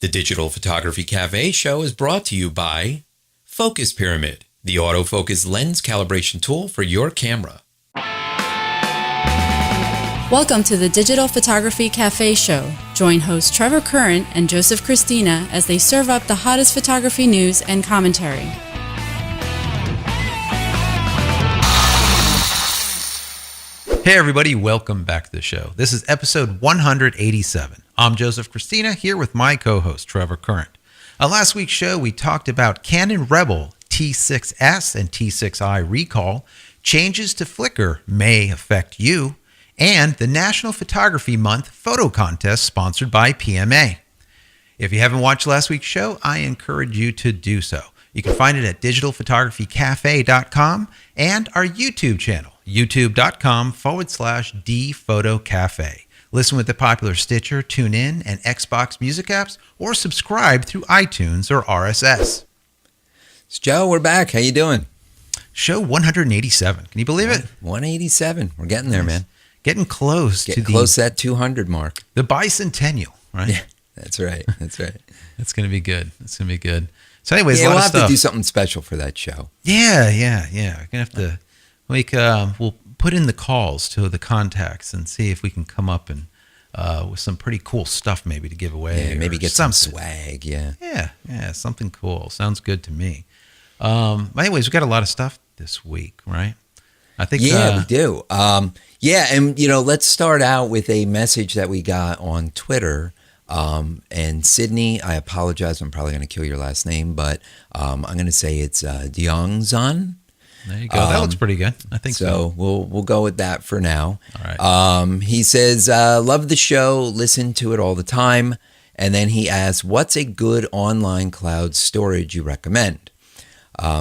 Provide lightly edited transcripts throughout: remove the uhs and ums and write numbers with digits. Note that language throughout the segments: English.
The Digital Photography Cafe show is brought to you by Focus Pyramid, the autofocus lens calibration tool for your camera. Welcome to the Digital Photography Cafe show. Join host Trevor Current and Joseph Christina as they serve up the hottest photography news and commentary. Hey everybody, welcome back to the show. This is episode 187. I'm Joseph Christina here with my co-host Trevor Current. On last week's show, we talked about Canon Rebel T6S and T6i recall, changes to Flickr may affect you, and the National Photography Month photo contest sponsored by PMA. If you haven't watched last week's show, I encourage you to do so. You can find it at digitalphotographycafe.com and our YouTube channel, youtube.com/dphotocafe. Listen with the popular Stitcher, TuneIn, and Xbox music apps, or subscribe through iTunes or RSS. So Joe, we're back. How you doing? Show 187. Can you believe it? 187. We're getting there, man. Getting close to that 200 mark. The bicentennial, right? Yeah, that's right. That's right. That's going to be good. That's going to be good. So anyways, yeah, a lot we'll of have stuff. to do something special for that show. Yeah. We're going to have to we'll put in the calls to the contacts and see if we can come up and with some pretty cool stuff maybe to give away. Yeah, maybe get some swag, Yeah, something cool. Sounds good to me. Anyways, we got a lot of stuff this week, right? I think. Yeah, we do. And let's start out with a message that we got on Twitter. And Sydney, I apologize. I'm probably going to kill your last name, but I'm going to say it's Diongzan. There you go. That looks pretty good. I think so. So we'll go with that for now. All right. He says, love the show, listen to it all the time. And then he asks, what's a good online cloud storage you recommend?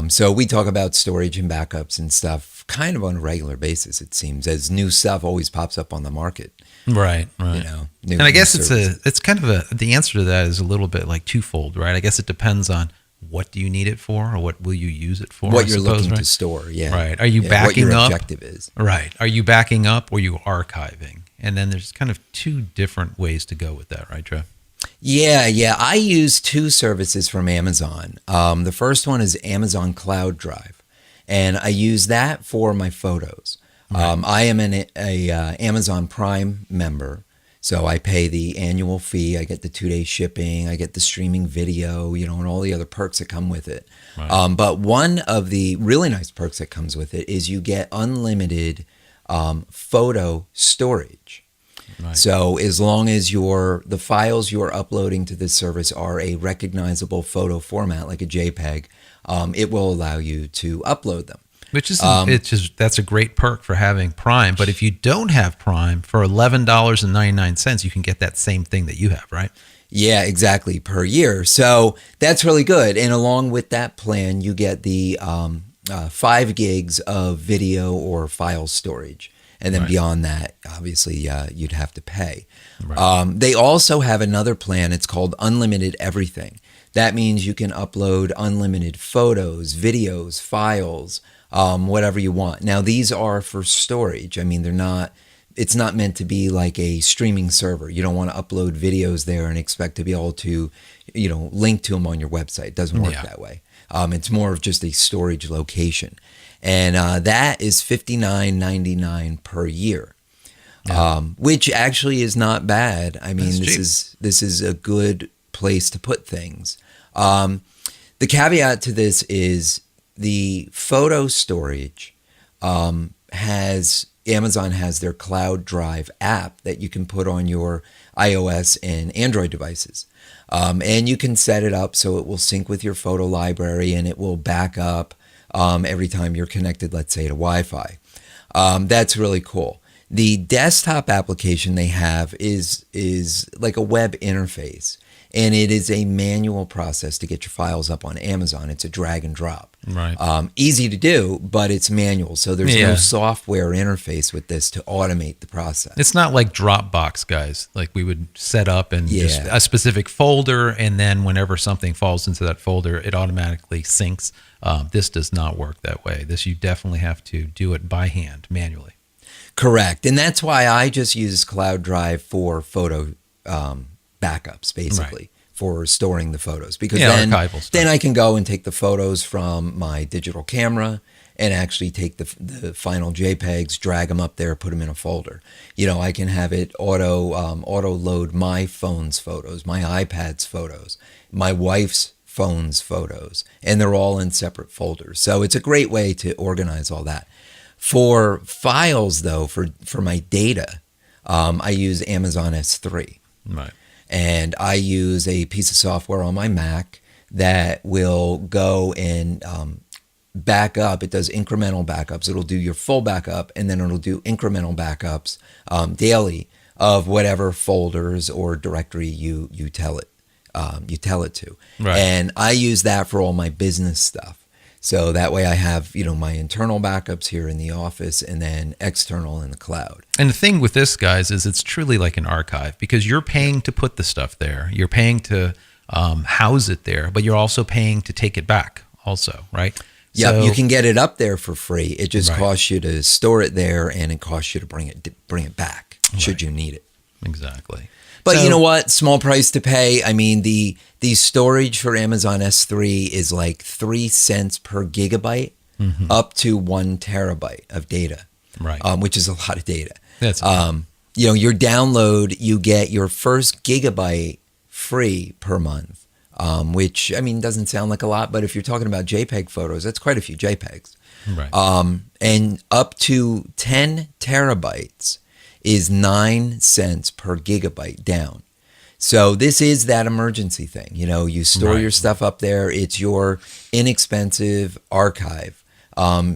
So we talk about storage and backups and stuff kind of on a regular basis, it seems, as new stuff always pops up on the market. Right. And I guess it's kind of the answer to that is a little bit like twofold, right? I guess it depends on what do you need it for, or what will you use it for? What you're looking to store, yeah. Right. Are you backing up? What your up? objective is. Right. Are you backing up or are you archiving? And then there's kind of two different ways to go with that, right, Trev? Yeah. I use two services from Amazon. The first one is Amazon Cloud Drive, and I use that for my photos. Right. I am a Amazon Prime member, so I pay the annual fee. I get the 2-day shipping. I get the streaming video, and all the other perks that come with it. Right. But one of the really nice perks that comes with it is you get unlimited photo storage. Right. So as long as the files you're uploading to this service are a recognizable photo format, like a JPEG, it will allow you to upload them. Which is that's a great perk for having Prime. But if you don't have Prime, for $11.99, you can get that same thing that you have, right? Yeah, exactly, per year. So that's really good. And along with that plan, you get the 5 gigs of video or file storage. And then beyond that, obviously, you'd have to pay. Right. They also have another plan. It's called Unlimited Everything. That means you can upload unlimited photos, videos, files, whatever you want. Now, these are for storage. I mean, it's not meant to be like a streaming server. You don't want to upload videos there and expect to be able to, link to them on your website. It doesn't work that way. It's more of just a storage location. And that is $59.99 per year, which actually is not bad. I mean, this is a good place to put things. The caveat to this is the photo storage Amazon has their Cloud Drive app that you can put on your iOS and Android devices. And you can set it up so it will sync with your photo library and it will back up every time you're connected, let's say, to Wi-Fi. That's really cool. The desktop application they have is like a web interface, and it is a manual process to get your files up on Amazon. It's a drag and drop. Right. Easy to do, but it's manual, so there's no software interface with this to automate the process. It's not like Dropbox, guys. Like we would set up and just a specific folder, and then whenever something falls into that folder, it automatically syncs. This does not work that way. You definitely have to do it by hand, manually. Correct. And that's why I just use Cloud Drive for photo backups, basically. for storing the photos, because archival stuff. then I can go and take the photos from my digital camera and actually take the final JPEGs, drag them up there, put them in a folder. I can have it auto load my phone's photos, my iPad's photos, my wife's phone's photos, and they're all in separate folders. So it's a great way to organize all that. For files, though, for my data, I use Amazon S3. Right. And I use a piece of software on my Mac that will go and back up. It does incremental backups. It'll do your full backup, and then it'll do incremental backups daily of whatever folders or directory you tell it to. Right. And I use that for all my business stuff. So that way I have, my internal backups here in the office and then external in the cloud. And the thing with this, guys, is it's truly like an archive, because you're paying to put the stuff there. You're paying to house it there, but you're also paying to take it back also, right? Yeah, So, you can get it up there for free. It just Right. costs you to store it there, and it costs you to bring it back should you need it. Exactly. But So- you know what? Small price to pay. I mean, the storage for Amazon S3 is like 3 cents per gigabyte up to 1 terabyte of data, Right. which is a lot of data. That's Your download, you get your first gigabyte free per month, which, doesn't sound like a lot, but if you're talking about JPEG photos, that's quite a few JPEGs. right. And up to 10 terabytes is 9 cents per gigabyte down. So this is that emergency thing. You store Right. your stuff up there. It's your inexpensive archive.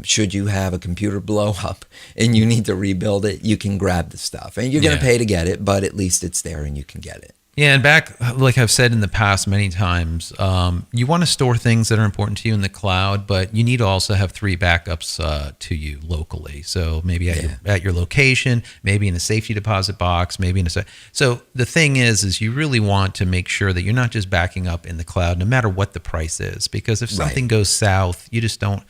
Should you have a computer blow up and you need to rebuild it, you can grab the stuff. And you're going to Yeah. pay to get it, but at least it's there and you can get it. Yeah, and back, like I've said in the past many times, you want to store things that are important to you in the cloud, but you need to also have 3 backups to you locally. So maybe at your location, maybe in a safety deposit box, maybe in a... So the thing is you really want to make sure that you're not just backing up in the cloud, no matter what the price is, because if something goes south, you just don't...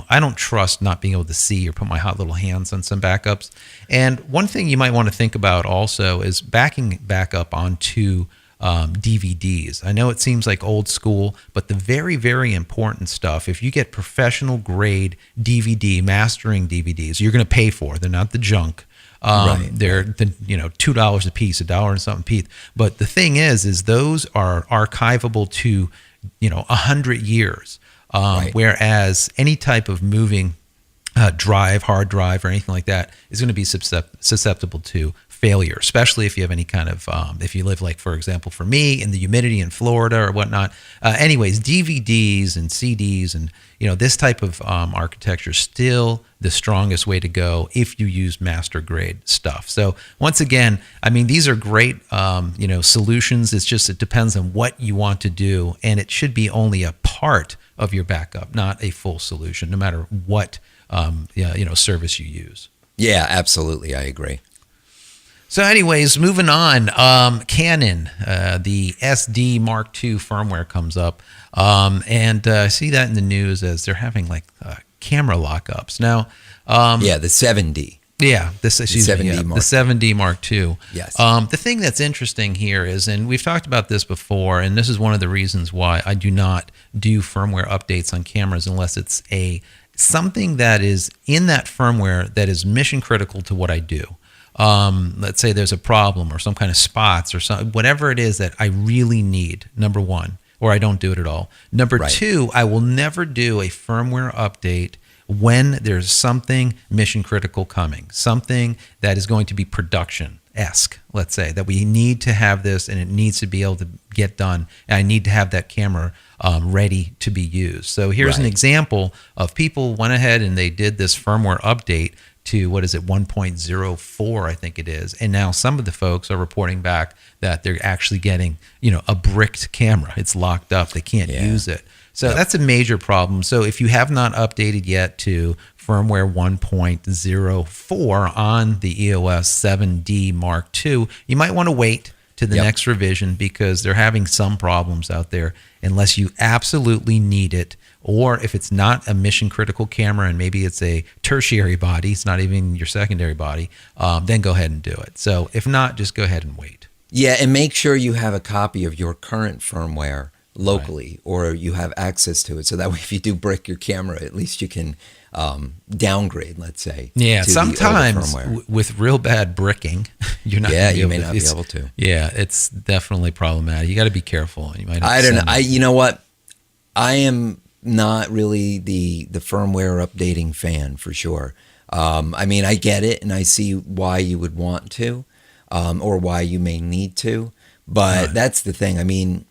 I don't trust not being able to see or put my hot little hands on some backups. And one thing you might want to think about also is backing back up onto DVDs. I know it seems like old school, but the very, very important stuff, if you get professional grade DVD, mastering DVDs, you're going to pay for. They're not the junk. They're $2 a piece, $1 and something piece. But the thing is those are archivable to 100 years. Whereas any type of moving drive, hard drive, or anything like that is going to be susceptible to failure, especially if you have any kind of, if you live, like, for example, for me, in the humidity in Florida or whatnot. Anyways, DVDs and CDs and, this type of architecture is still the strongest way to go if you use master grade stuff. So once again, these are great, solutions. It's just, it depends on what you want to do, and it should be only a part of your backup, not a full solution, no matter what, service you use. Yeah, absolutely. I agree. So anyways, moving on, Canon, the SD Mark II firmware comes up, and I see that in the news as they're having camera lockups. Now, the 7D. Yeah, the 7D Mark II. Yes. The thing that's interesting here is, and we've talked about this before, and this is one of the reasons why I do not do firmware updates on cameras unless it's something that is in that firmware that is mission critical to what I do. Let's say there's a problem or some kind of spots or something, whatever it is that I really need, number one, or I don't do it at all. Number two, I will never do a firmware update when there's something mission critical coming, something that is going to be production-esque, let's say, that we need to have this and it needs to be able to get done. And I need to have that camera ready to be used. So here's an example of people went ahead and they did this firmware update to, 1.04, I think it is. And now some of the folks are reporting back that they're actually getting, a bricked camera. It's locked up. They can't use it. So that's a major problem. So if you have not updated yet to firmware 1.04 on the EOS 7D Mark II, you might want to wait to the next revision because they're having some problems out there unless you absolutely need it. Or if it's not a mission critical camera and maybe it's a tertiary body, it's not even your secondary body, then go ahead and do it. So if not, just go ahead and wait. Yeah, and make sure you have a copy of your current firmware locally, or you have access to it. So that way, if you do brick your camera, at least you can downgrade, let's say. Yeah, to sometimes the older firmware. with real bad bricking, you're not. Yeah, gonna be you able may to, not be able to. Yeah, it's definitely problematic. You got to be careful. You might. Have I to don't know. send it. You know what? I am not really the firmware updating fan for sure. I mean, I get it, and I see why you would want to, or why you may need to. But Right. that's the thing. I mean,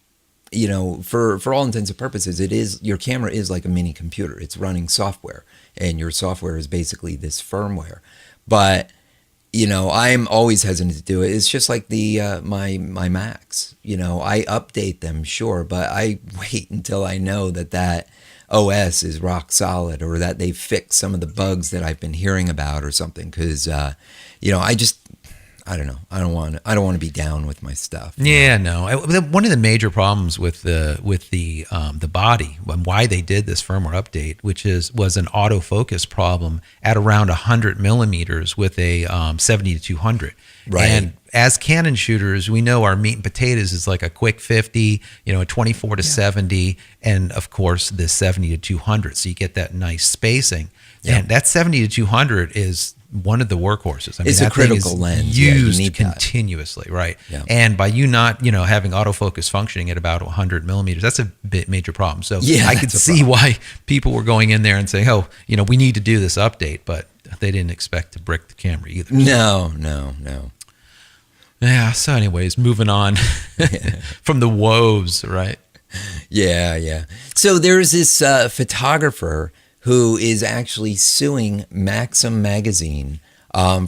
you know, for all intents and purposes, your camera is like a mini computer. It's running software, and your software is basically this firmware. But you know, I'm always hesitant to do it. It's just like my Macs. You know, I update them, sure, but I wait until I know that OS is rock solid, or that they fixed some of the bugs that I've been hearing about or something. Because you know, I don't know. I don't want to be down with my stuff. Yeah, no. One of the major problems with the body, and why they did this firmware update, was an autofocus problem at around 100 millimeters with a 70 to 200. Right. And as Canon shooters, we know our meat and potatoes is like a quick 50, you know, a 24 to 70, and of course the 70 to 200. So you get that nice spacing. Yeah. And that 70 to 200 is one of the workhorses. I mean, It's a that thing critical is lens. Yeah, you used need that. continuously, right? Yeah. And by you not, you know, having autofocus functioning at about 100 millimeters, that's a major problem. So Yeah, I could that's a see why people were going in there and saying, "Oh, you know, we need to do this update," but they didn't expect to brick the camera either. No. Yeah. So, anyways, moving on from the woes, right? Yeah. So there's this photographer who is actually suing Maxim magazine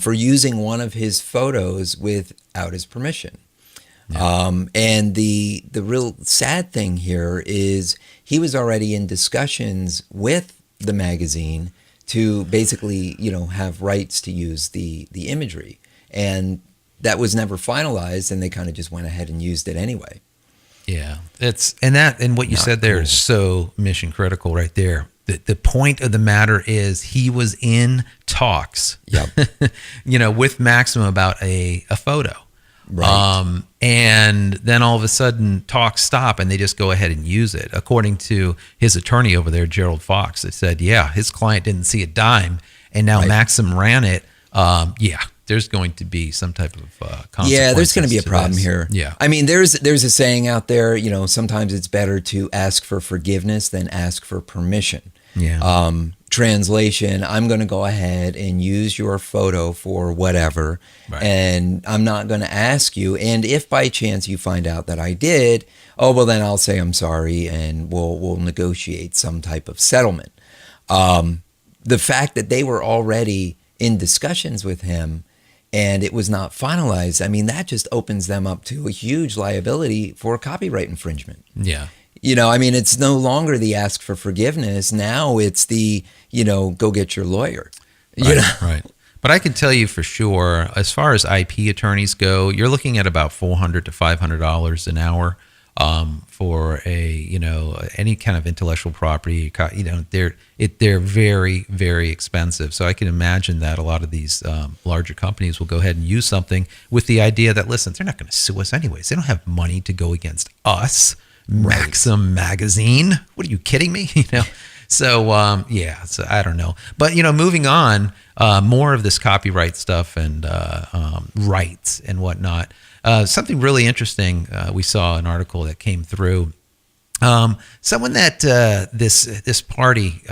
for using one of his photos without his permission. Yeah. And the real sad thing here is he was already in discussions with the magazine to basically, you know, have rights to use the imagery. And that was never finalized, and they kind of just went ahead and used it anyway. Yeah, and what you Not said there cool. is so mission critical right there. The point of the matter is he was in talks, Yep. you know, with Maxim about a photo. Right. And then all of a sudden talks stop and they just go ahead and use it. According to his attorney over there, Gerald Fox, it said, yeah, his client didn't see a dime, and now Right. Maxim ran it. Yeah, there's going to be some type of consequences. Yeah, there's going to be a to problem this. here. Yeah. I mean, there's a saying out there, you know, sometimes it's better to ask for forgiveness than ask for permission. Yeah. Translation, I'm going to go ahead and use your photo for whatever, Right. and I'm not going to ask you. And if by chance you find out that I did, oh, well, then I'll say I'm sorry, and we'll negotiate some type of settlement. The fact that they were already in discussions with him and it was not finalized, I mean, that just opens them up to a huge liability for copyright infringement. Yeah. You know, I mean, it's no longer the ask for forgiveness. Now it's the, you know, go get your lawyer. You know? Right. But I can tell you for sure, as far as IP attorneys go, you're looking at about $400 to $500 an hour for any kind of intellectual property. You know, they're very, very expensive. So I can imagine that a lot of these larger companies will go ahead and use something with the idea that, listen, they're not going to sue us anyways. They don't have money to go against us. Maxim magazine. What are you kidding me? You know. So so I don't know, but you know, moving on, more of this copyright stuff and rights and whatnot. Something really interesting. We saw an article that came through. Someone that this party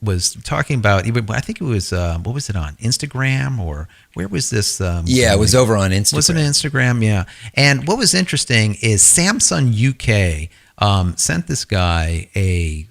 was talking about. I think it was what was it on Instagram or where was this? Yeah, it was over on Instagram. Was it Instagram? Yeah. And what was interesting is Samsung UK sent this guy a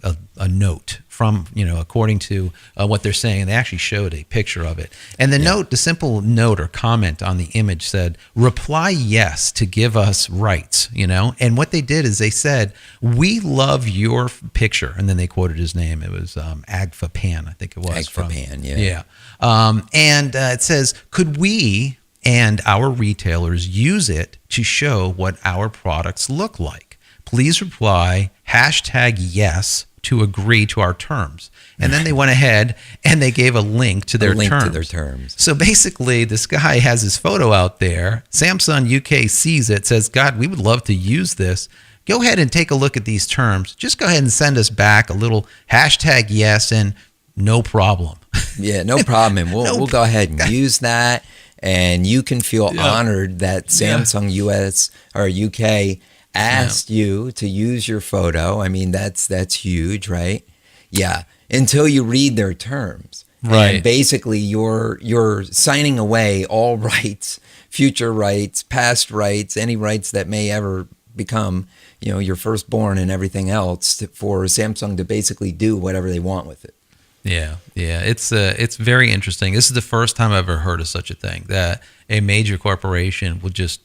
note from, you know, according to what they're saying. They actually showed a picture of it. And the note, the simple note or comment on the image said, reply yes to give us rights, you know. And what they did is they said, we love your picture. And then they quoted his name. It was Agfa Pan, I think it was. Agfa Pan, yeah. Yeah. And it says, could we and our retailers use it to show what our products look like? Please reply #yes to agree to our terms. And then they went ahead and they gave a link to their terms. So basically, this guy has his photo out there. Samsung UK sees it, says, God, we would love to use this. Go ahead and take a look at these terms. Just go ahead and send us back a little hashtag yes and no problem. Yeah, no problem. And we'll go ahead and use that. And you can feel honored that Samsung US or UK asked you to use your photo. I mean, that's huge, right? Yeah. Until you read their terms. Right. And basically you're signing away all rights, future rights, past rights, any rights that may ever become, your firstborn and everything else for Samsung to basically do whatever they want with it. Yeah. It's very interesting. This is the first time I've ever heard of such a thing, that a major corporation will just,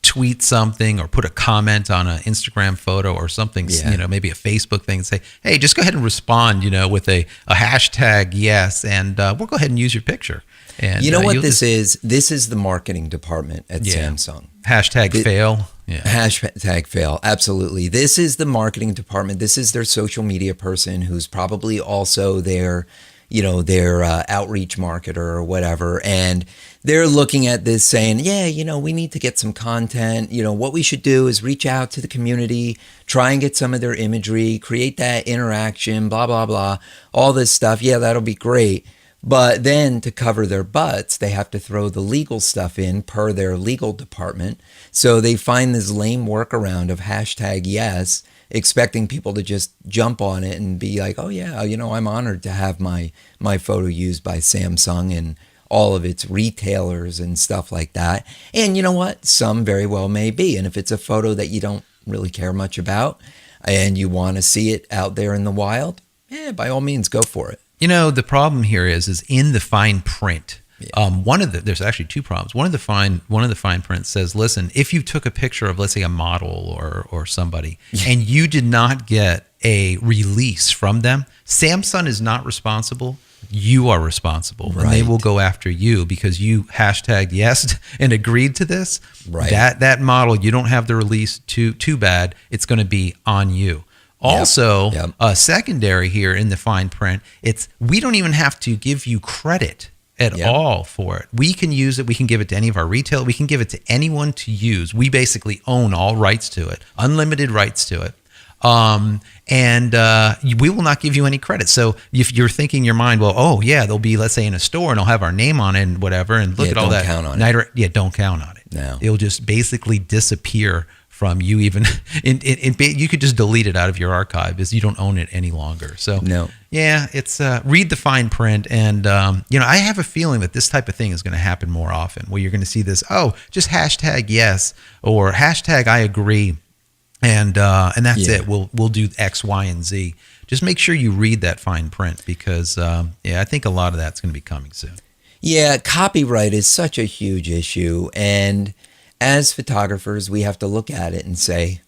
tweet something or put a comment on an Instagram photo or something, maybe a Facebook thing and say, hey, just go ahead and respond, with a hashtag yes, and we'll go ahead and use your picture. And you know what this is? This is the marketing department at Samsung. Hashtag fail. Yeah. Hashtag fail. Absolutely. This is the marketing department. This is their social media person who's probably also their outreach marketer or whatever. And they're looking at this saying, we need to get some content. What we should do is reach out to the community, try and get some of their imagery, create that interaction, blah, blah, blah, all this stuff. Yeah, that'll be great. But then to cover their butts, they have to throw the legal stuff in per their legal department. So they find this lame workaround of hashtag yes, expecting people to just jump on it and be like, oh yeah, I'm honored to have my photo used by Samsung and all of its retailers and stuff like that. And you know what? Some very well may be. And if it's a photo that you don't really care much about and you want to see it out there in the wild, by all means, go for it. The problem here is in the fine print. There's actually two problems. One of the fine print says, listen, if you took a picture of, let's say, a model or somebody, and you did not get a release from them, Samsung is not responsible. You are responsible, and they will go after you because you hashtagged yes and agreed to this. Right. That model, you don't have the release. Too bad. It's going to be on you. Also, secondary here in the fine print, we don't even have to give you credit at all for it. We can use it. We can give it to any of our retail. We can give it to anyone to use. We basically own all rights to it, unlimited rights to it. And we will not give you any credit. So if you're thinking in your mind, well, they'll be, let's say, in a store and they'll have our name on it and whatever, and look at all that. Don't count on it. Don't count on it. No. It'll just basically disappear from you even. You could just delete it out of your archive because you don't own it any longer. So it's read the fine print, and I have a feeling that this type of thing is going to happen more often, where you're going to see this. Just hashtag yes or hashtag I agree, and that's it. We'll do X, Y, and Z. Just make sure you read that fine print because I think a lot of that's going to be coming soon. Yeah, copyright is such a huge issue, and as photographers, we have to look at it and say,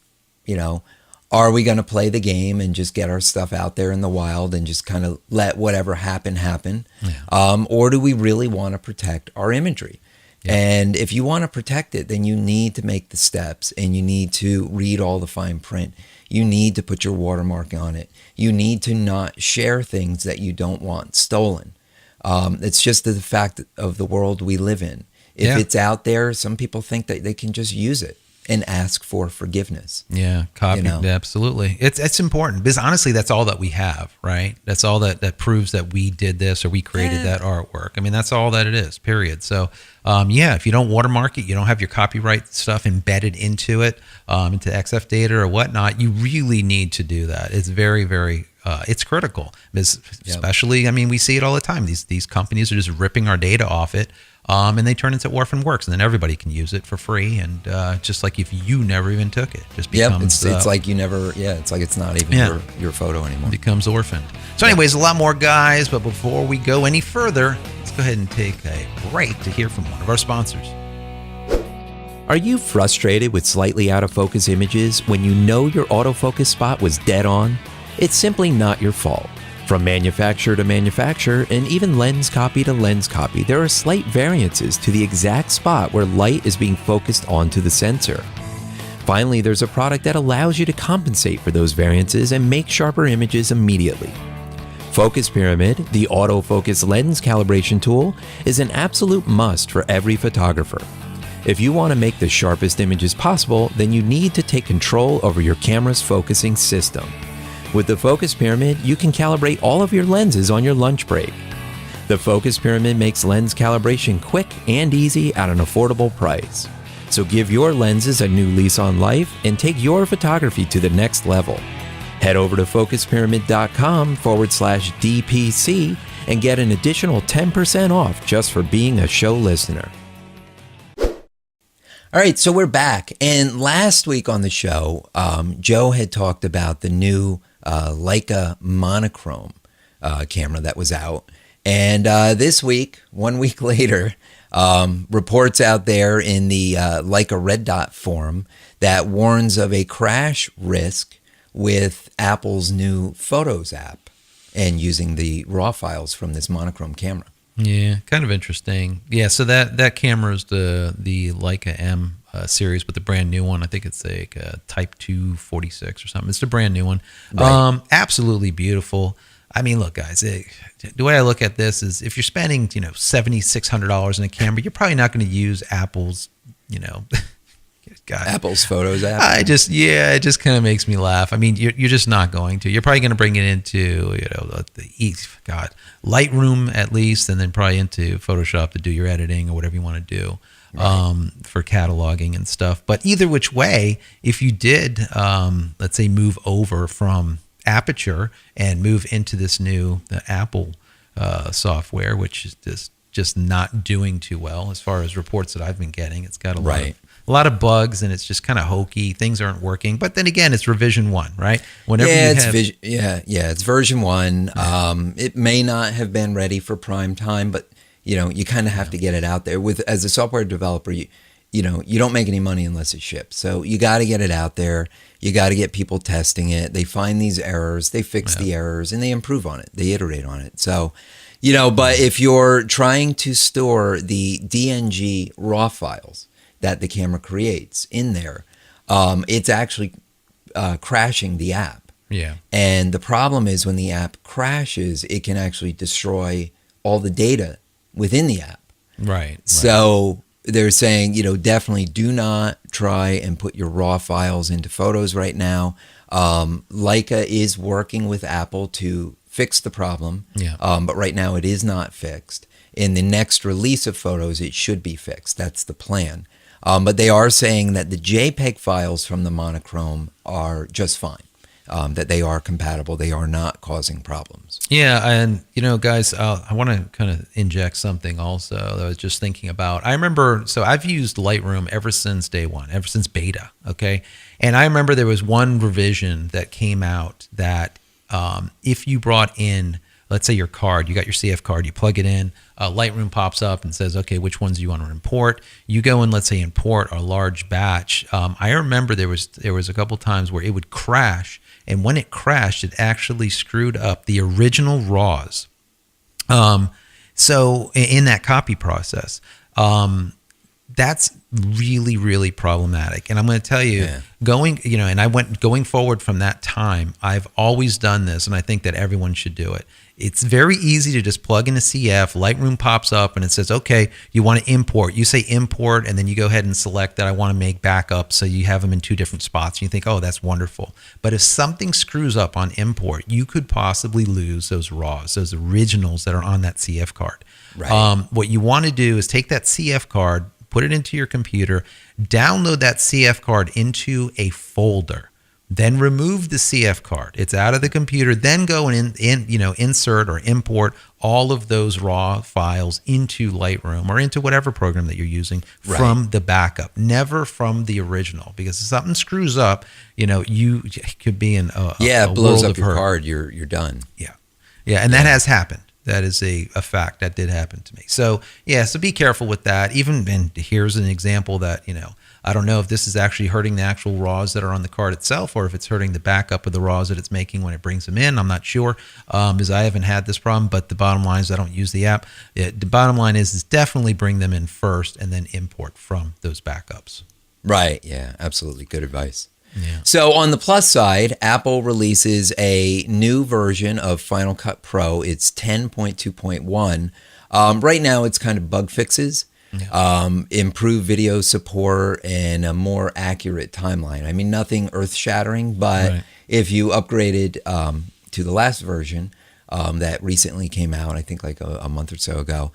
are we going to play the game and just get our stuff out there in the wild and just kind of let whatever happen? Yeah. Or do we really want to protect our imagery? Yeah. And if you want to protect it, then you need to make the steps and you need to read all the fine print. You need to put your watermark on it. You need to not share things that you don't want stolen. It's just the fact of the world we live in. If it's out there, some people think that they can just use it and ask for forgiveness. Yeah, absolutely. It's important because honestly, that's all that we have, right? That's all that proves that we did this or we created that artwork. I mean, that's all that it is, period. So, if you don't watermark it, you don't have your copyright stuff embedded into it, into XF data or whatnot, you really need to do that. It's very, very it's critical because especially, we see it all the time. These companies are just ripping our data off it. And they turn into orphan works, and then everybody can use it for free. And just like if you never even took it, just becomes. It's like you never. Yeah, it's like it's not even your photo anymore. It becomes orphaned. So, anyways, a lot more, guys. But before we go any further, let's go ahead and take a break to hear from one of our sponsors. Are you frustrated with slightly out of focus images when you know your autofocus spot was dead on? It's simply not your fault. From manufacturer to manufacturer, and even lens copy to lens copy, there are slight variances to the exact spot where light is being focused onto the sensor. Finally, there's a product that allows you to compensate for those variances and make sharper images immediately. Focus Pyramid, the autofocus lens calibration tool, is an absolute must for every photographer. If you want to make the sharpest images possible, then you need to take control over your camera's focusing system. With the Focus Pyramid, you can calibrate all of your lenses on your lunch break. The Focus Pyramid makes lens calibration quick and easy at an affordable price. So give your lenses a new lease on life and take your photography to the next level. Head over to focuspyramid.com/DPC and get an additional 10% off just for being a show listener. All right, so we're back. And last week on the show, Joe had talked about the new Leica monochrome camera that was out. And this week, 1 week later, reports out there in the Leica Red Dot forum that warns of a crash risk with Apple's new Photos app and using the raw files from this monochrome camera. Yeah, kind of interesting. Yeah, so that camera is the Leica M series, but the brand new one. I think it's like a Type 246 or something. It's the brand new one. Right. Absolutely beautiful. I mean, look, guys, the way I look at this is if you're spending, $7,600 in a camera, you're probably not going to use Apple's, God. Apple's Photos app. it just kind of makes me laugh. I mean, you're just not going to. You're probably going to bring it into, Lightroom at least, and then probably into Photoshop to do your editing or whatever you want to do. Right. For cataloging and stuff. But either which way, if you did, let's say, move over from Aperture and move into this new Apple software, which is just not doing too well as far as reports that I've been getting. It's got a lot of bugs, and it's just kind of hokey. Things aren't working. But then again, it's revision 1, right? It's version 1. It may not have been ready for prime time, but you kind of have to get it out there. As a software developer, you don't make any money unless it ships. So you got to get it out there. You got to get people testing it. They find these errors, they fix the errors, and they improve on it. They iterate on it. So, but if you're trying to store the DNG raw files that the camera creates in there, it's actually crashing the app. Yeah. And the problem is when the app crashes, it can actually destroy all the data within the app. Right. So they're saying, definitely do not try and put your raw files into Photos right now. Leica is working with Apple to fix the problem. Yeah. But right now it is not fixed. In the next release of Photos, it should be fixed. That's the plan. But they are saying that the JPEG files from the monochrome are just fine. That they are compatible. They are not causing problems. Yeah, and guys, I want to kind of inject something also that I was just thinking about. I remember, so I've used Lightroom ever since day one, ever since beta, okay? And I remember there was one revision that came out that if you brought in, let's say your card, you got your CF card, you plug it in, Lightroom pops up and says, okay, which ones do you want to import? You go and let's say import a large batch. I remember there was a couple times where it would crash. And when it crashed, it actually screwed up the original RAWs. So in that copy process, that's really, really problematic. And I'm going to tell you, going forward from that time, I've always done this, and I think that everyone should do it. It's very easy to just plug in a CF, Lightroom pops up and it says, okay, you want to import. You say import, and then you go ahead and select that I want to make backups, so you have them in 2 different spots. And you think, oh, that's wonderful. But if something screws up on import, you could possibly lose those RAWs, those originals that are on that CF card. Right. What you want to do is take that CF card, put it into your computer, download that CF card into a folder. Then remove the CF card. It's out of the computer. Then go and insert or import all of those raw files into Lightroom or into whatever program that you're using from the backup, never from the original. Because if something screws up, you could be in a it blows world up of your hurt. Card. You're done. Yeah, and that has happened. That is a fact that did happen to me. So so be careful with that. And here's an example that I don't know if this is actually hurting the actual RAWs that are on the card itself, or if it's hurting the backup of the RAWs that it's making when it brings them in. I'm not sure, because I haven't had this problem. But the bottom line is I don't use the app. The bottom line is definitely bring them in first and then import from those backups. Right. Yeah, absolutely. Good advice. Yeah. So on the plus side, Apple releases a new version of Final Cut Pro. It's 10.2.1. Right now, it's kind of bug fixes, improved video support, and a more accurate timeline. I mean, nothing earth-shattering, but if you upgraded to the last version that recently came out, I think like a month or so ago,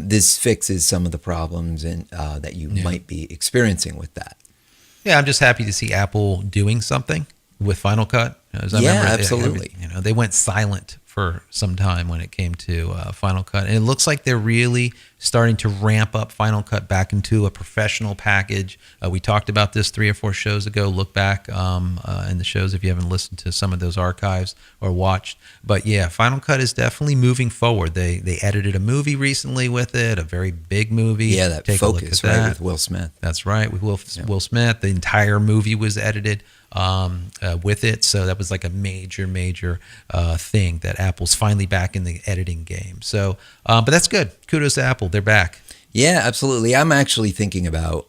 this fixes some of the problems that you might be experiencing with that. Yeah, I'm just happy to see Apple doing something with Final Cut. As I remember, absolutely. They went silent for some time when it came to Final Cut, and it looks like they're really starting to ramp up Final Cut back into a professional package. We talked about this 3 or 4 shows ago. Look back in the shows if you haven't listened to some of those archives or watched. But yeah, Final Cut is definitely moving forward. They edited a movie recently with it, a very big movie. Yeah, that Take Focus, a look at that. with Will Smith. That's right, with Will Smith. The entire movie was edited with it, so that was like a major thing that Apple's finally back in the editing game. So, but that's good. Kudos to Apple. They're back. Yeah, absolutely. I'm actually thinking about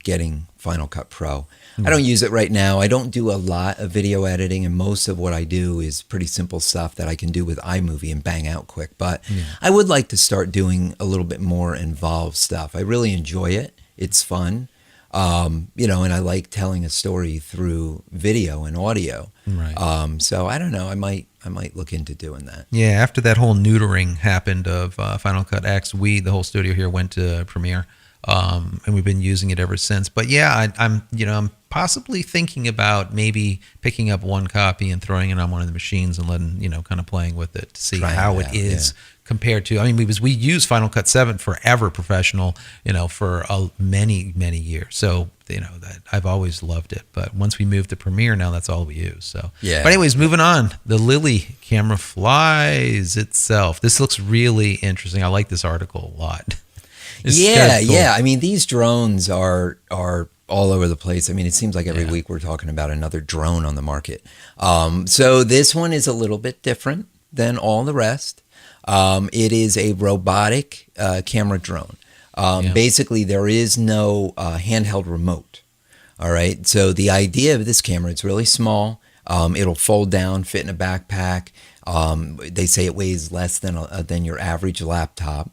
getting Final Cut Pro. I don't use it right now. I don't do a lot of video editing, and most of what I do is pretty simple stuff that I can do with iMovie and bang out quick. But I would like to start doing a little bit more involved stuff. I really enjoy it. It's fun. And I like telling a story through video and audio. Right. So I don't know. I might look into doing that. Yeah. After that whole neutering happened of Final Cut X, the whole studio here, went to Premiere, and we've been using it ever since. But yeah, I'm possibly thinking about maybe picking up one copy and throwing it on one of the machines and letting kind of playing with it to see how it is. Compared to, we use Final Cut 7 forever professional, for many years. So, that I've always loved it. But once we moved to Premiere, now that's all we use. So, yeah. But anyways, moving on. The Lily camera flies itself. This looks really interesting. I like this article a lot. Yeah. I mean, these drones are all over the place. I mean, it seems like every week we're talking about another drone on the market. So this one is a little bit different than all the rest. It is a robotic camera drone. Basically, there is no handheld remote. All right. So the idea of this camera, it's really small. It'll fold down, fit in a backpack. They say it weighs less than your average laptop.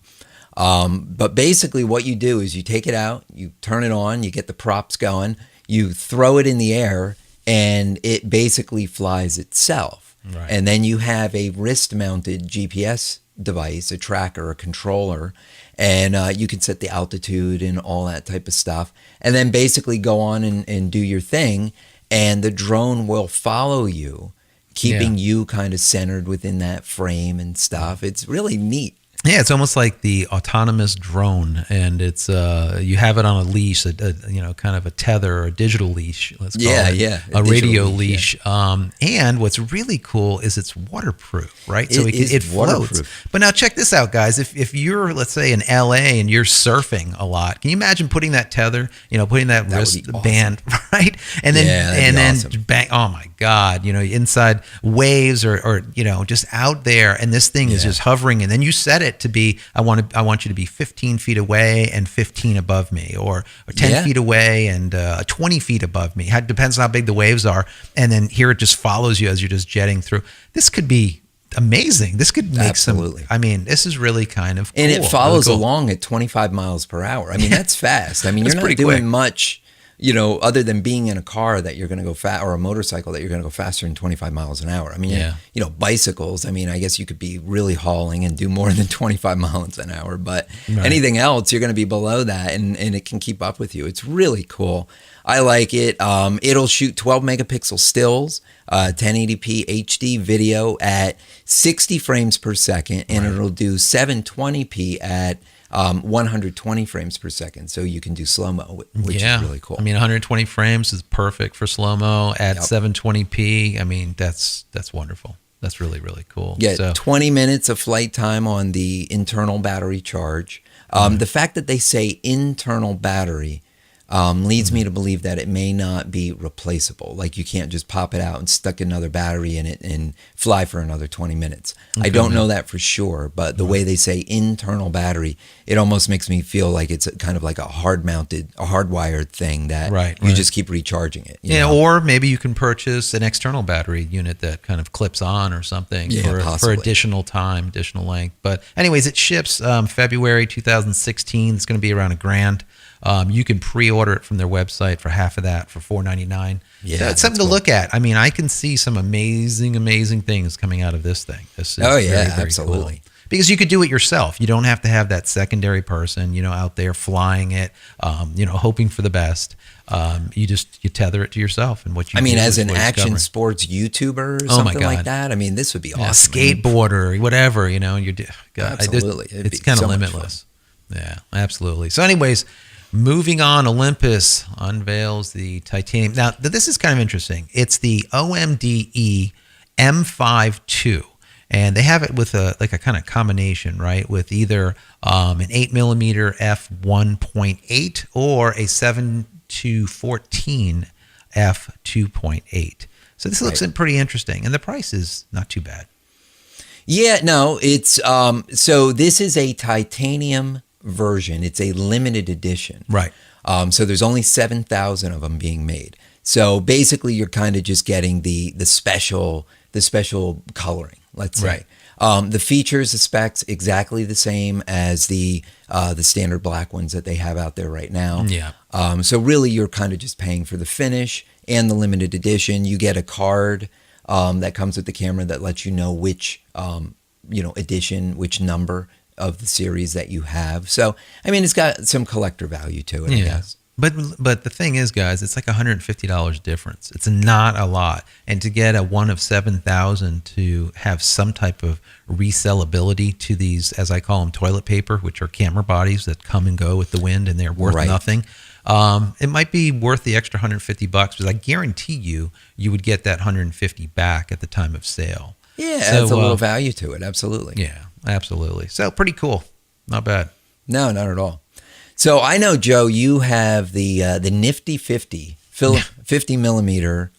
But basically, what you do is you take it out, you turn it on, you get the props going, you throw it in the air, and it basically flies itself. Right. And then you have a wrist-mounted GPS device, a tracker, a controller, and you can set the altitude and all that type of stuff, and then basically go on and do your thing, and the drone will follow you, keeping you kind of centered within that frame and stuff. It's really neat. Yeah, it's almost like the autonomous drone, and it's you have it on a leash, kind of a tether or a digital leash. Let's call it a radio leash. Yeah. And what's really cool is it's waterproof, right? So it floats. But now check this out, guys. If you're, let's say, in LA and you're surfing a lot, can you imagine putting that tether, putting that wristband, right? And then awesome. Bang! Oh my God! Inside waves or just out there, and this thing is just hovering, and then you set it to be, I want you to be 15 feet away and 15 above me, or 10 feet away and 20 feet above me. It depends on how big the waves are. And then here it just follows you as you're just jetting through. This could be amazing. This could make this is really kind of cool. And it follows along at 25 miles per hour. I mean, that's fast. I mean, you're not doing quick. much, other than being in a car that you're going to go fast, or a motorcycle that you're going to go faster than 25 miles an hour. I mean, bicycles, I guess you could be really hauling and do more than 25 miles an hour, but anything else, you're going to be below that, and it can keep up with you. It's really cool. I like it. It'll shoot 12 megapixel stills, 1080p HD video at 60 frames per second, and it'll do 720p at 120 frames per second, so you can do slow-mo, which is really cool. 120 frames is perfect for slow-mo at 720p. That's wonderful. That's really, really cool. Yeah, 20 minutes of flight time on the internal battery charge. The fact that they say internal battery, leads me to believe that it may not be replaceable. Like you can't just pop it out and stuck another battery in it and fly for another 20 minutes. I don't know that for sure, but the way they say internal battery, it almost makes me feel like it's kind of like a hardwired thing that you just keep recharging it. You know? Or maybe you can purchase an external battery unit that kind of clips on or something for additional time, additional length. But anyways, it ships February 2016. It's going to be around $1,000. You can pre-order it from their website for half of that for $499. Yeah, so it's something to look at. I mean, I can see some amazing things coming out of this thing. This is very absolutely. Cool. Because you could do it yourself. You don't have to have that secondary person, out there flying it, hoping for the best. You tether it to yourself and what you. I mean, as an action sports YouTuber or something like that. I mean, this would be awesome. Skateboarder, whatever. Absolutely, it's kind of limitless. Yeah, absolutely. So, anyways. Moving on, Olympus unveils the titanium. Now, this is kind of interesting. It's the OMDE M5 II, and they have it with a kind of combination, right? With either an 8mm f1.8 or a 7-14 f2.8. So this looks pretty interesting, and the price is not too bad. Yeah, no, it's so this is a titanium version. It's a limited edition. Right. So there's only 7,000 of them being made. So basically you're kind of just getting the special coloring, let's say. Right. The features, the specs, exactly the same as the standard black ones that they have out there right now. Yeah. So really you're kind of just paying for the finish and the limited edition. You get a card that comes with the camera that lets you know which edition, which number of the series that you have. So, I mean, it's got some collector value to it, I guess. But the thing is, guys, it's like $150 difference. It's not a lot. And to get a one of 7,000 to have some type of resellability to these, as I call them, toilet paper, which are camera bodies that come and go with the wind and they're worth nothing. It might be worth the extra $150 because I guarantee you would get that $150 back at the time of sale. Yeah, so, adds a little value to it. Absolutely. Yeah, absolutely. So pretty cool. Not bad. No, not at all. So I know, Joe, you have the Nifty 50 millimeter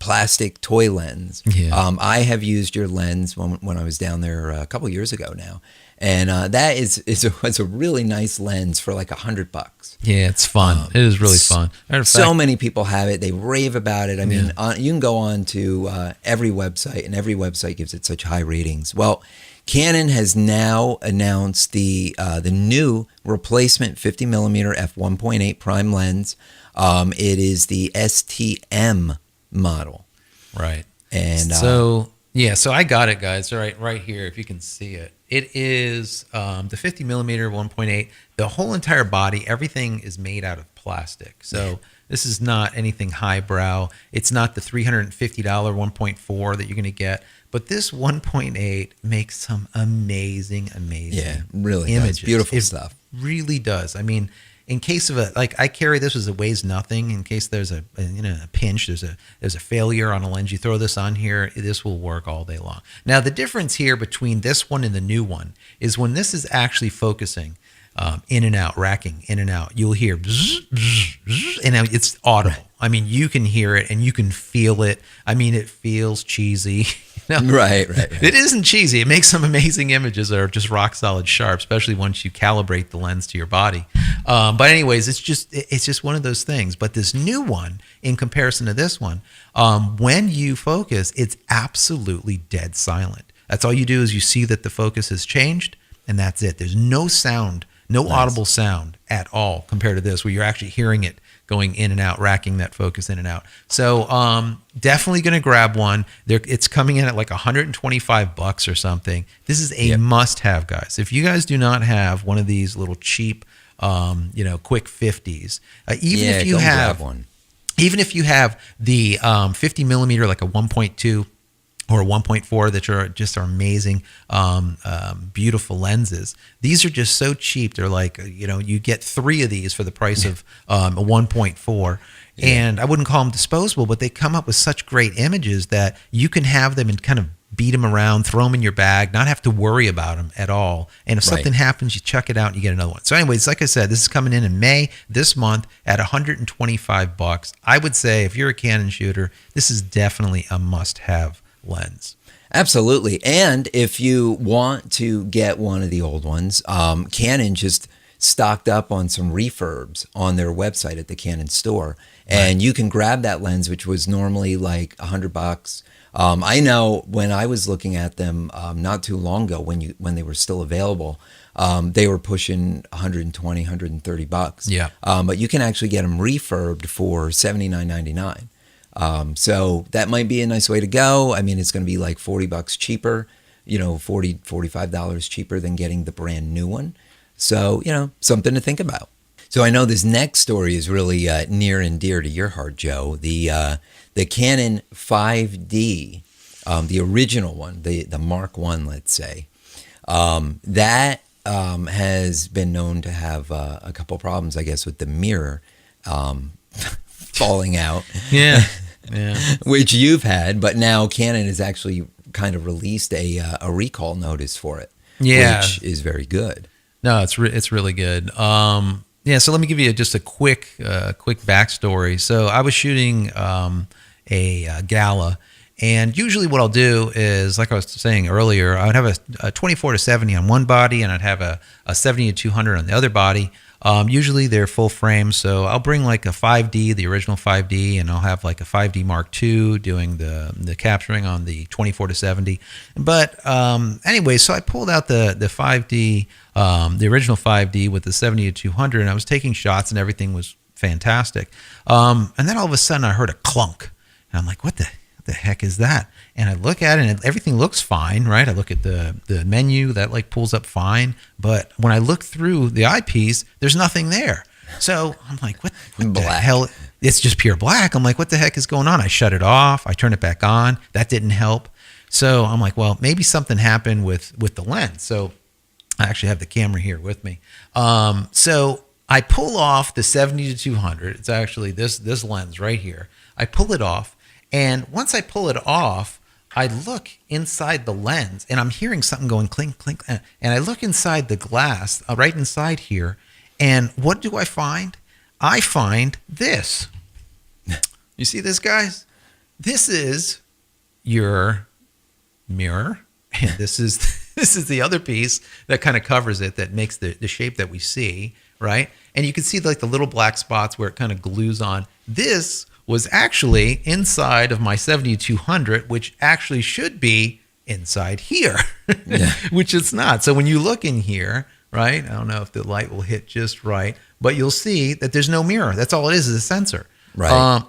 plastic toy lens. Yeah. I have used your lens when I was down there a couple years ago now, and that it's a really nice lens for like $100. Yeah, it's fun. It is really fun. So many people have it. They rave about it. I mean, you can go on to every website, and every website gives it such high ratings. Well, Canon has now announced the new replacement 50 millimeter f1.8 prime lens. It is the STM model. Right. And so I got it, guys. Right here, if you can see it. It is the 50 millimeter 1.8. The whole entire body, everything is made out of plastic. So this is not anything highbrow. It's not the $350 1.4 that you're going to get. But this 1.8 makes some amazing really images. Beautiful stuff. Really does. I mean, in case of I carry this as it weighs nothing. In case there's a pinch, there's a failure on a lens, you throw this on here, this will work all day long. Now the difference here between this one and the new one is when this is actually focusing in and out, racking in and out, you'll hear bzz, bzz, bzz, and it's audible. Right. I mean, you can hear it and you can feel it. I mean, it feels cheesy. Right. It isn't cheesy. It makes some amazing images that are just rock solid sharp, especially once you calibrate the lens to your body. But anyways, it's just one of those things. But this new one, in comparison to this one, when you focus, it's absolutely dead silent. That's all you do is you see that the focus has changed, and that's it. There's no sound, no audible sound at all compared to this, where you're actually hearing it going in and out, racking that focus in and out. So definitely going to grab one. It's coming in at like $125 or something. This is a must-have, guys. If you guys do not have one of these little cheap, quick 50s, even if you have one, even if you have the 50 millimeter, like a 1.2 or a 1.4 that are amazing, beautiful lenses. These are just so cheap. They're like, you get 3 of these for the price of a 1.4. And I wouldn't call them disposable, but they come up with such great images that you can have them in kind of beat them around, throw them in your bag, not have to worry about them at all. And if Right. something happens, you chuck it out and you get another one. So anyways, like I said, this is coming in May this month at $125. I would say if you're a Canon shooter, this is definitely a must-have lens. Absolutely. And if you want to get one of the old ones, Canon just stocked up on some refurbs on their website at the Canon store. And you can grab that lens, which was normally like $100. I know when I was looking at them not too long ago, when they were still available, they were pushing $120, $130. Yeah. But you can actually get them refurbed for $79.99. So that might be a nice way to go. I mean, it's going to be like $40 cheaper, $40, $45 cheaper than getting the brand new one. So, something to think about. So I know this next story is really near and dear to your heart, Joe. The Canon 5D, the original one, the Mark I, let's say, that has been known to have a couple problems, I guess, with the mirror falling out. Yeah. Which you've had, but now Canon has actually kind of released a recall notice for it, which is very good. No, it's really good. So let me give you just a quick backstory. So I was shooting a gala, and usually what I'll do is, like I was saying earlier, I would have a 24-70 on one body, and I'd have a 70-200 on the other body. Usually they're full frame, so I'll bring like a 5D, the original 5D, and I'll have like a 5D Mark II doing the capturing on the 24-70. But anyway, so I pulled out the 5D, the original 5D with the 70-200, and I was taking shots, and everything was fantastic. And then all of a sudden I heard a clunk, and I'm like, what the heck is that? And I look at it and everything looks fine, right? I look at the menu that like pulls up fine, but when I look through the eyepiece, there's nothing there. So I'm like, what the hell? It's just pure black. I'm like, what the heck is going on? I shut it off. I turn it back on. That didn't help. So I'm like, well, maybe something happened with the lens. So I actually have the camera here with me. So I pull off the 70-200. It's actually this lens right here. I pull it off. And once I pull it off, I look inside the lens, and I'm hearing something going clink, clink. And I look inside the glass, right inside here, and what do I find? I find this. You see this, guys? This is your mirror, and this is the other piece that kind of covers it, that makes the shape that we see, right? And you can see like the little black spots where it kind of glues on. This was actually inside of my 70-200, which actually should be inside here, which it's not. So when you look in here, right, I don't know if the light will hit just right, but you'll see that there's no mirror. That's all it is a sensor. Right.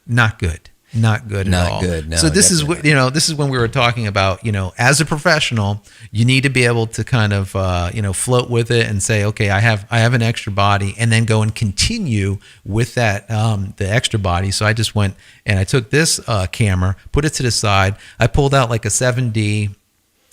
Not good. Not good at all. Not good. No, so this is what, this is when we were talking about, as a professional, you need to be able to kind of, float with it and say, okay, I have an extra body, and then go and continue with that, the extra body. So I just went and I took this camera, put it to the side. I pulled out like a 7D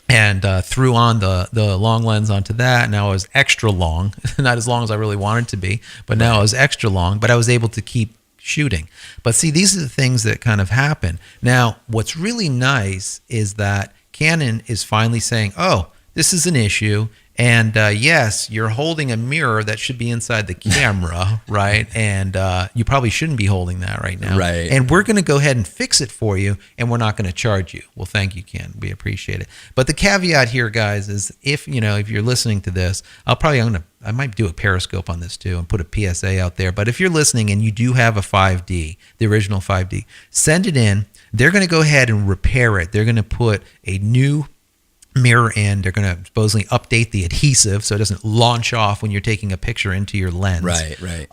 and threw on the long lens onto that. Now it was extra long, not as long as I really wanted to be, but now it was extra long, but I was able to keep shooting. But see, these are the things that kind of happen. Now, what's really nice is that Canon is finally saying, oh, this is an issue. And yes, you're holding a mirror that should be inside the camera, right? And you probably shouldn't be holding that right now. Right. And we're going to go ahead and fix it for you, and we're not going to charge you. Well, thank you, Ken. We appreciate it. But the caveat here, guys, is if you're listening to this, I might do a Periscope on this too and put a PSA out there. But if you're listening and you do have a 5D, the original 5D, send it in. They're going to go ahead and repair it. They're going to put a new mirror in. They're going to supposedly update the adhesive so it doesn't launch off when you're taking a picture into your lens. Right.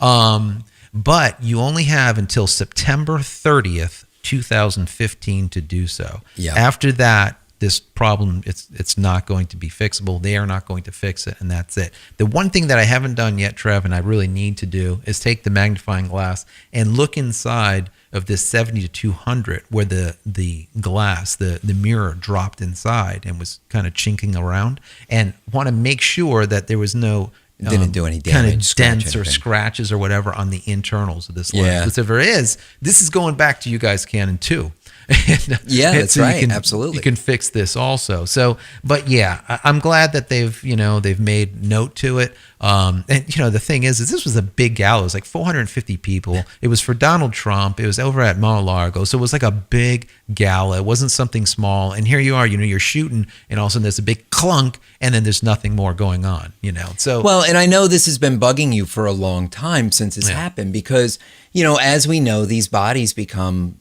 But you only have until September 30th, 2015 to do so. Yeah. After that, this problem, it's not going to be fixable. They are not going to fix it, and that's it. The one thing that I haven't done yet, Trev, and I really need to do, is take the magnifying glass and look inside of this 70-200 where the glass, the mirror dropped inside and was kind of chinking around, and want to make sure that there was no didn't do any kind damage, of dents scratch or anything. scratches or whatever on the internals of this lens. Yeah. But if there is, this is going back to you guys, Canon, too. Yeah, and that's so right. Absolutely. You can fix this also. So, but yeah, I'm glad that they've made note to it. And the thing is this was a big gala. It was like 450 people. It was for Donald Trump. It was over at Mar-a-Lago. So it was like a big gala. It wasn't something small. And here you are, you're shooting, and all of a sudden there's a big clunk, and then there's nothing more going on, So well, and I know this has been bugging you for a long time since it's happened because, as we know, these bodies become,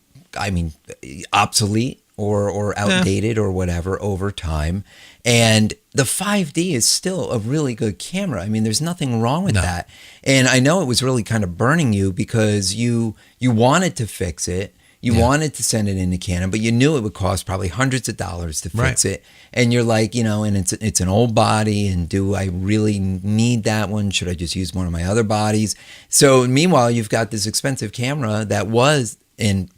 obsolete or outdated or whatever over time. And the 5D is still a really good camera. I mean, there's nothing wrong with that. And I know it was really kind of burning you because you wanted to fix it. You wanted to send it into Canon, but you knew it would cost probably hundreds of dollars to fix it. And you're like, and it's an old body, and do I really need that one? Should I just use one of my other bodies? So meanwhile, you've got this expensive camera that was, and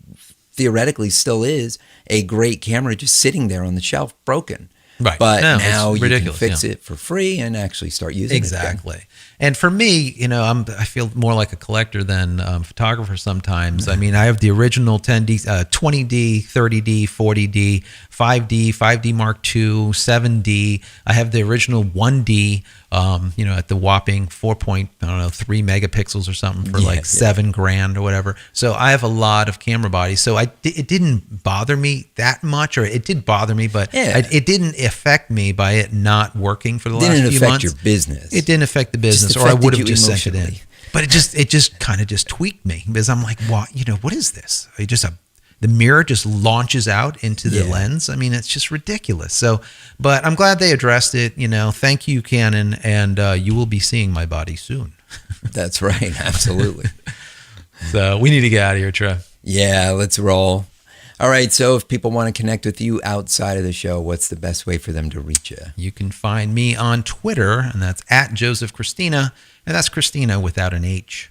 theoretically still is, a great camera just sitting there on the shelf broken. Right. But No, now it's you can ridiculous, fix it for free and actually start using it exactly. again. And for me, I feel more like a collector than photographer sometimes. I mean, I have the original 10D, 20D, 30D, 40D, 5D Mark II, 7D. I have the original 1D, at the whopping 3 megapixels or something for like $7,000 or whatever. So I have a lot of camera bodies. So it didn't bother me that much, or it did bother me, but it didn't affect me by it not working for the last few months. It didn't affect your business. It didn't affect the business, or I would have just sent it in. But it just kind of tweaked me because I'm like, what is this? The mirror just launches out into the lens. I mean, it's just ridiculous. So, but I'm glad they addressed it. Thank you, Canon, and you will be seeing my body soon. That's right. Absolutely. So we need to get out of here, Trev. Yeah, let's roll. All right, so if people want to connect with you outside of the show, what's the best way for them to reach you? You can find me on Twitter, and that's at Joseph Christina, and that's Christina without an H.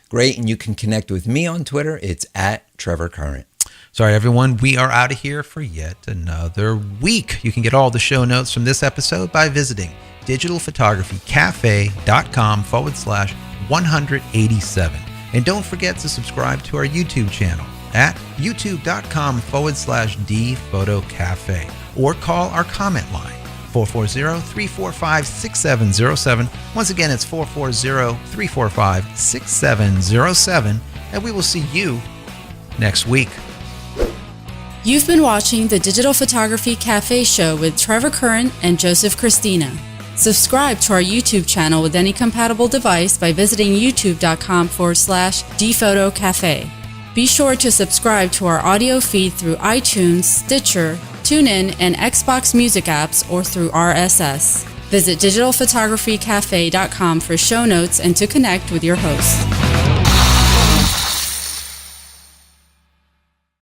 Great, and you can connect with me on Twitter. It's at Trevor Current. Sorry, everyone. We are out of here for yet another week. You can get all the show notes from this episode by visiting digitalphotographycafe.com/187. And don't forget to subscribe to our YouTube channel at youtube.com/dphotocafe, or call our comment line 440-345-6707. Once again, it's 440-345-6707, and we will see you next week. You've been watching the Digital Photography Cafe show with Trevor Current and Joseph Christina. Subscribe to our YouTube channel with any compatible device by visiting youtube.com/dphotocafe. Be sure to subscribe to our audio feed through iTunes, Stitcher, TuneIn, and Xbox Music apps, or through RSS. Visit digitalphotographycafe.com for show notes and to connect with your host.